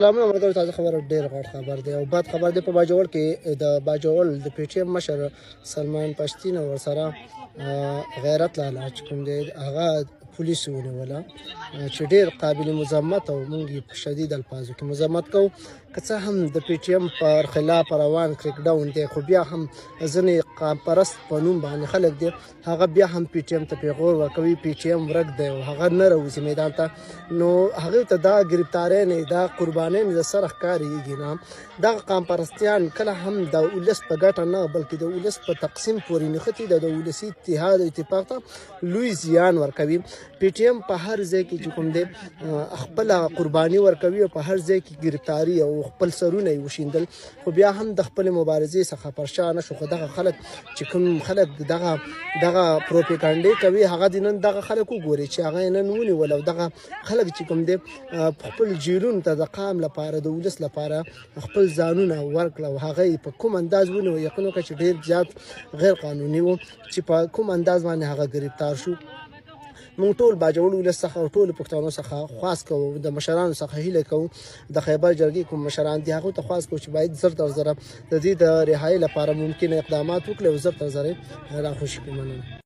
سلامونه ملګرو، تازه خبر ډېر غټ خبر دی او بد خبر دی. په باجوړ کې د باجوړ د پی ټی ایم مشر سلمان پښتين او ورسره غیرت لالا چې کوم دی هغه پولیسو ونیوله چې ډېر قابل مذمت او موږ یې په شدید الفاظو کې مذمت کوو. که څه هم د پی ټی ایم پر خلاف روان کریک ډاون دی، خو بیا هم ځینې قام پرست په نوم باندې خلک دي هغه بیا هم پی ټی ایم ته پیغور ورکوي. پی ټی ایم ورک دی او هغه نه راوځي میدان ته، نو هغې ته دا ګرفتارۍ نه دا قربانۍ نه د سره ښکارېږي نه. دغه قام پرستیان کله هم د ولس په ګټه نه بلکې د ولس په تقسیم پورې نښتي د ولسي اتحاد او اتفاق ته لوی زیان ورکوي. پی ټی ایم په هر ځای کې چې کوم دی خپله قرباني ورکوي او په هر ځای کې ګرفتاري او خپل سرونه یې وشیندل، خو بیا هم د خپلې مبارزې څخه پر شا نه شو. خو دغه خلک چې کوم خلک دغه پروپیګانډې کوي هغه د نن دغه خلک وګوري چې هغه یې نن ونیول او دغه خلک چې کوم دی خپل جیلونو ته د قام لپاره د ولس لپاره خپل ځانونه ورکړه او هغه یې په کوم انداز ونیو. یقین وکړه چې ډېر زیات غیر قانوني و چې په کوم انداز باندې هغه ګرفتار شو. موږ ټول باجوړ ولس څخه او ټولو پښتنو څخه خواست کوو، د مشرانو څخه هیله کوو، د خیبر جرګې کوم مشران دي هغو ته خواست کوو چې باید زر تر زره د دې د رهایۍ لپاره ممکنه اقدامات وکړي او زر تر زره راخوشي کړي. مننه.